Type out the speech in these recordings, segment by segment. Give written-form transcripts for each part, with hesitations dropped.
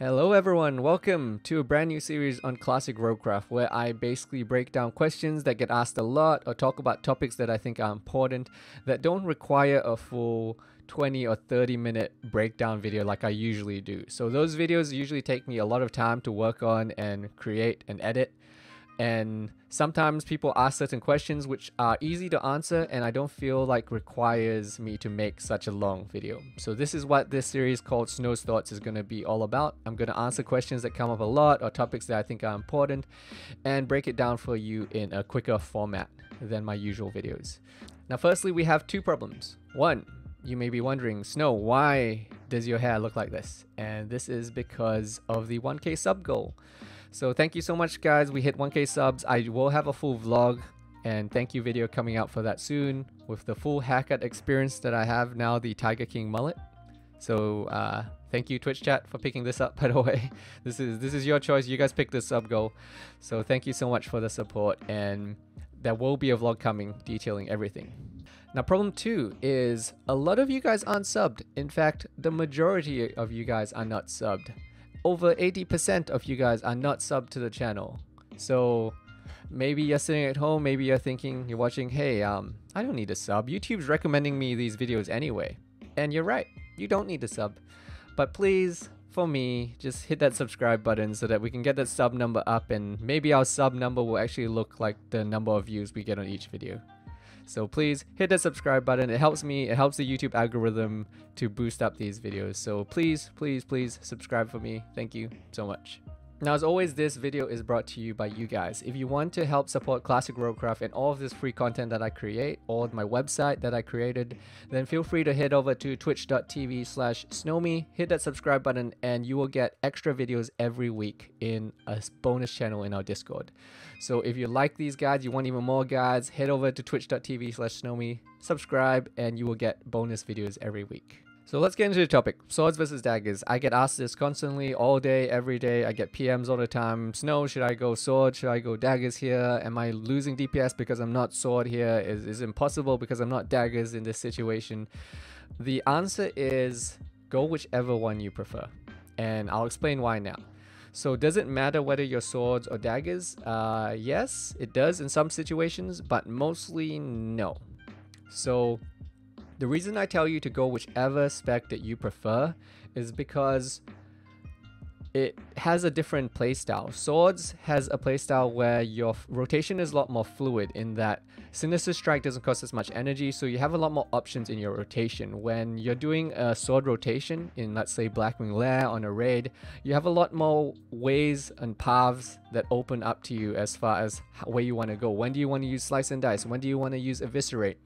Hello everyone, welcome to a brand new series on classic roguecraft where I basically break down questions that get asked a lot or talk about topics that I think are important that don't require a full 20 or 30 minute breakdown video like I usually do. So those videos usually take me a lot of time to work on and create and edit. And sometimes people ask certain questions which are easy to answer and I don't feel like requires me to make such a long video. So this is what this series called Snow's Thoughts is going to be all about. I'm going to answer questions that come up a lot or topics that I think are important and break it down for you in a quicker format than my usual videos. Now firstly, we have two problems. One, you may be wondering, Snow, why does your hair look like this? And this is because of the 1K sub goal. So thank you so much guys, we hit 1K subs. I will have a full vlog and thank you video coming out for that soon with the full haircut experience that I have now, the Tiger King mullet. So thank you Twitch chat for picking this up, by the way. This is your choice, you guys picked the sub goal. So thank you so much for the support and there will be a vlog coming detailing everything. Now problem 2 is a lot of you guys aren't subbed. In fact, the majority of you guys are not subbed. Over 80% of you guys are not subbed to the channel. So maybe you're sitting at home, maybe you're thinking, you're watching, hey, I don't need a sub. YouTube's recommending me these videos anyway. And you're right, you don't need a sub. But please, for me, just hit that subscribe button so that we can get that sub number up and maybe our sub number will actually look like the number of views we get on each video. So please hit that subscribe button. It helps me, it helps the YouTube algorithm to boost up these videos. So please, please, please subscribe for me. Thank you so much. Now, as always, this video is brought to you by you guys. If you want to help support Classic Roguecraft and all of this free content that I create, or my website that I created, then feel free to head over to twitch.tv/snowme, hit that subscribe button, and you will get extra videos every week in a bonus channel in our Discord. So if you like these guides, you want even more guides, head over to twitch.tv/snowme, subscribe, and you will get bonus videos every week. So let's get into the topic. Swords versus daggers. I get asked this constantly, all day, every day. I get PMs all the time. Snow, should I go sword? Should I go daggers here? Am I losing DPS because I'm not sword here? Is it impossible because I'm not daggers in this situation? The answer is go whichever one you prefer. And I'll explain why now. So does it matter whether you're swords or daggers? Yes, it does in some situations, but mostly no. So the reason I tell you to go whichever spec that you prefer is because it has a different playstyle. Swords has a playstyle where your rotation is a lot more fluid in that Sinister Strike doesn't cost as much energy, so you have a lot more options in your rotation. When you're doing a sword rotation in, let's say, Blackwing Lair on a raid, you have a lot more ways and paths that open up to you as far as where you want to go. When do you want to use Slice and Dice? When do you want to use Eviscerate?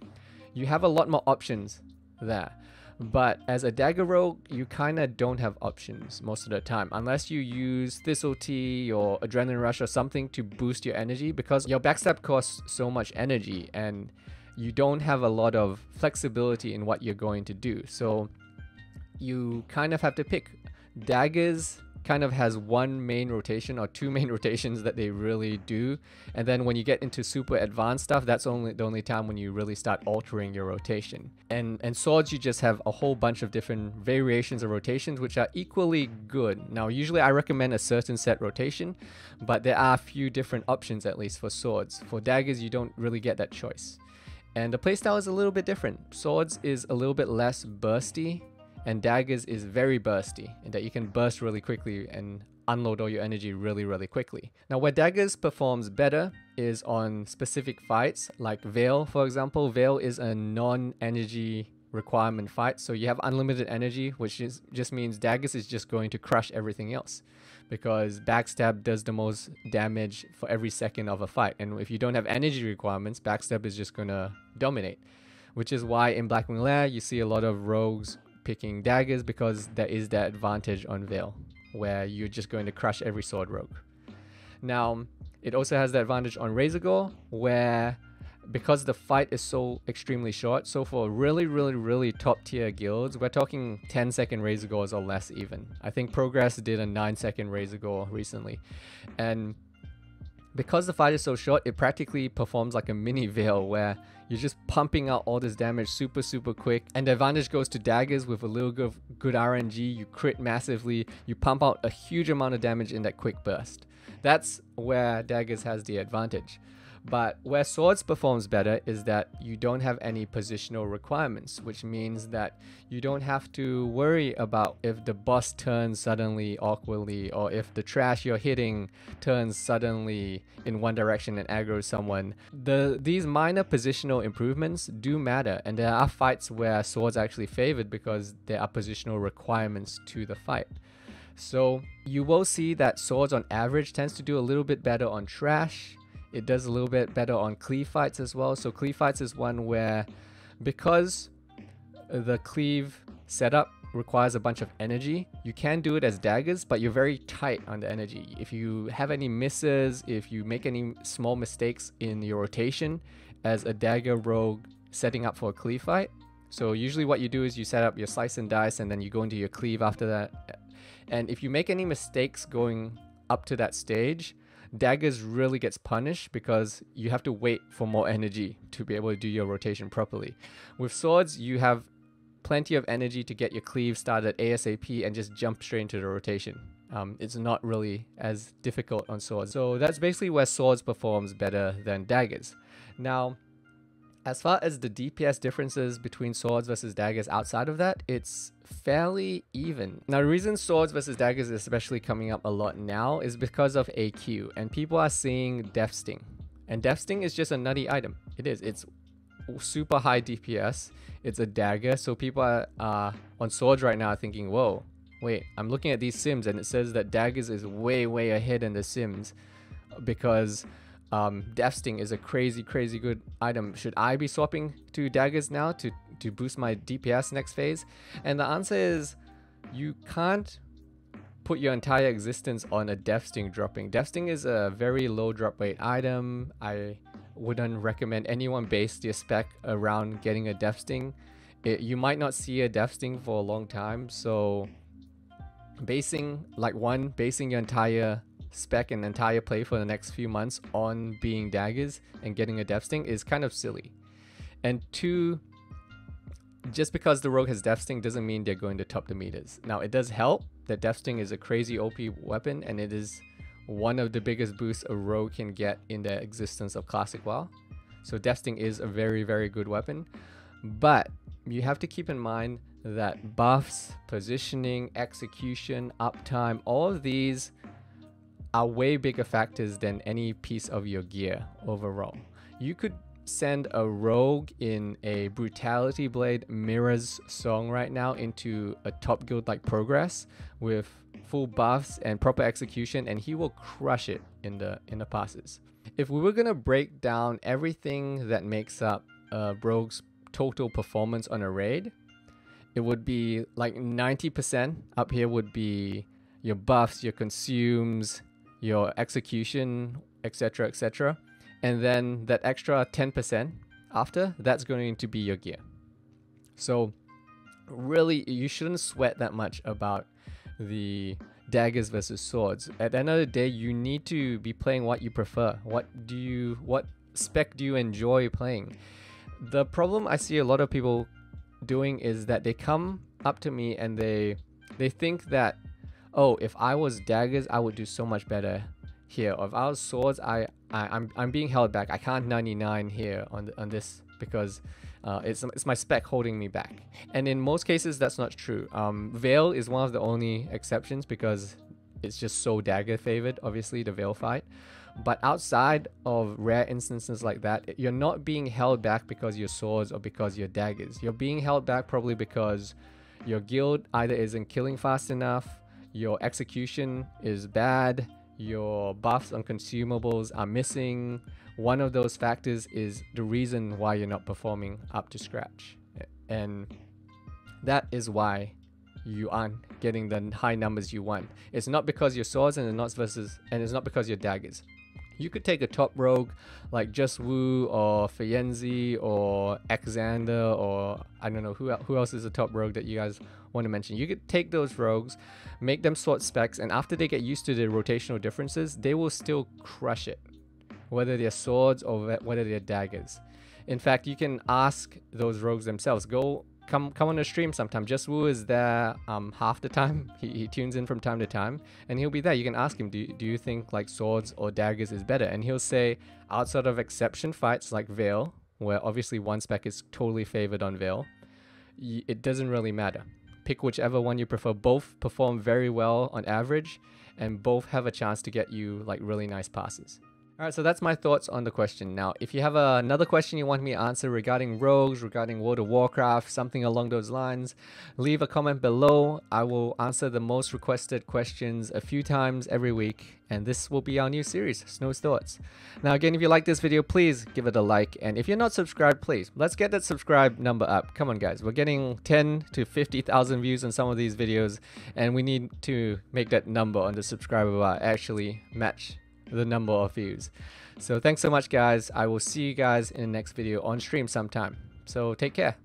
You have a lot more options there. But as a dagger rogue, you kind of don't have options most of the time, unless you use Thistle Tea or Adrenaline Rush or something to boost your energy, because your backstab costs so much energy and you don't have a lot of flexibility in what you're going to do. So you kind of have to pick. Daggers kind of has one main rotation or two main rotations that they really do, and then when you get into super advanced stuff, that's the only time when you really start altering your rotation. And swords, you just have a whole bunch of different variations of rotations which are equally good. Now usually I recommend a certain set rotation, but there are a few different options at least for swords. For daggers, you don't really get that choice, and the playstyle is a little bit different. Swords is a little bit less bursty, and daggers is very bursty, in that you can burst really quickly and unload all your energy really, really quickly. Now where daggers performs better is on specific fights, like Veil, for example. Veil is a non-energy requirement fight, so you have unlimited energy, which just means daggers is just going to crush everything else, because backstab does the most damage for every second of a fight, and if you don't have energy requirements, backstab is just gonna dominate. Which is why in Blackwing Lair you see a lot of rogues picking daggers, because there is that advantage on Veil where you're just going to crush every sword rogue. Now it also has the advantage on Razor Gore, where because the fight is so extremely short, so for really top tier guilds, we're talking 10-second Razor Gores or less even. I think Progress did a 9-second Razor Gore recently, and Because the fight is so short, it practically performs like a mini veil where you're just pumping out all this damage super quick, and the advantage goes to daggers. With a little good RNG, you crit massively, you pump out a huge amount of damage in that quick burst. That's where daggers has the advantage. But where swords performs better is that you don't have any positional requirements, which means that you don't have to worry about if the boss turns suddenly awkwardly, or if the trash you're hitting turns suddenly in one direction and aggroes someone. These minor positional improvements do matter, and there are fights where swords are actually favored because there are positional requirements to the fight. So you will see that swords on average tends to do a little bit better on trash. It does a little bit better on cleave fights as well. So cleave fights is one where, because the cleave setup requires a bunch of energy, you can do it as daggers, but you're very tight on the energy. If you have any misses, if you make any small mistakes in your rotation as a dagger rogue setting up for a cleave fight, so usually what you do is you set up your slice and dice and then you go into your cleave after that. And if you make any mistakes going up to that stage, daggers really gets punished because you have to wait for more energy to be able to do your rotation properly. With swords, you have plenty of energy to get your cleave started ASAP and just jump straight into the rotation. It's not really as difficult on swords. So that's basically where swords performs better than daggers. Now, as far as the DPS differences between swords versus daggers outside of that, it's fairly even. Now, the reason swords versus daggers is especially coming up a lot now is because of AQ, and people are seeing Death Sting. And Death Sting is just a nutty item. It is. It's super high DPS. It's a dagger, so people are on swords right now are thinking, whoa, wait, I'm looking at these sims and it says that daggers is way ahead in the sims because Death Sting is a crazy good item. Should I be swapping to daggers now to boost my DPS next phase? And the answer is you can't put your entire existence on a Death Sting dropping. Death Sting is a very low drop rate item. I wouldn't recommend anyone base their spec around getting a Death Sting. You might not see a Death Sting for a long time, so basing your entire spec and entire play for the next few months on being daggers and getting a Death Sting is kind of silly. And two, just because the rogue has Death Sting doesn't mean they're going to top the meters. Now, it does help that Death Sting is a crazy OP weapon, and it is one of the biggest boosts a rogue can get in the existence of Classic WoW. So Death Sting is a very good weapon, but you have to keep in mind that buffs, positioning, execution, uptime, all of these are way bigger factors than any piece of your gear overall. You could send a rogue in a Brutality Blade Mirrors song right now into a top guild like Progress with full buffs and proper execution, and he will crush it in the passes. If we were gonna break down everything that makes up a rogue's total performance on a raid, it would be like 90% up here would be your buffs, your consumes, your execution, etc. And then that extra 10% after, that's going to be your gear. So really, you shouldn't sweat that much about the daggers versus swords. At the end of the day, you need to be playing what you prefer. What spec do you enjoy playing? The problem I see a lot of people doing is that they come up to me and they think that, oh, if I was daggers, I would do so much better here. Or if I was swords, I'm being held back. I can't 99 here on this because it's my spec holding me back. And in most cases, that's not true. Veil is one of the only exceptions because it's just so dagger favored, obviously, the Veil fight. But outside of rare instances like that, you're not being held back because you're swords or because you're daggers. You're being held back probably because your guild either isn't killing fast enough, your execution is bad, your buffs on consumables are missing. One of those factors is the reason why you're not performing up to scratch. And that is why you aren't getting the high numbers you want. It's not because you're swords and it's not because you're daggers. You could take a top rogue like Just Woo or Fienzi or Xander, or I don't know who else is a top rogue that you guys want to mention. You could take those rogues, make them sword specs, and after they get used to the rotational differences, they will still crush it. whether they're swords or whether they're daggers. In fact, you can ask those rogues themselves. Come on the stream sometime. Just Woo is there half the time. He tunes in from time to time, and he'll be there. You can ask him, do you think like swords or daggers is better? And he'll say, outside of exception fights like Veil, where obviously one spec is totally favored on Veil, it doesn't really matter. Pick whichever one you prefer. Both perform very well on average, and both have a chance to get you like really nice passes. Alright, so that's my thoughts on the question. Now, if you have another question you want me to answer regarding rogues, regarding World of Warcraft, something along those lines, leave a comment below. I will answer the most requested questions a few times every week, and this will be our new series, Snow's Thoughts. Now again, if you like this video, please give it a like, and if you're not subscribed, please, let's get that subscribe number up. Come on guys, we're getting 10 to 50,000 views on some of these videos, and we need to make that number on the subscriber bar actually match the number of views. So thanks so much guys. I will see you guys in the next video on stream sometime. So take care.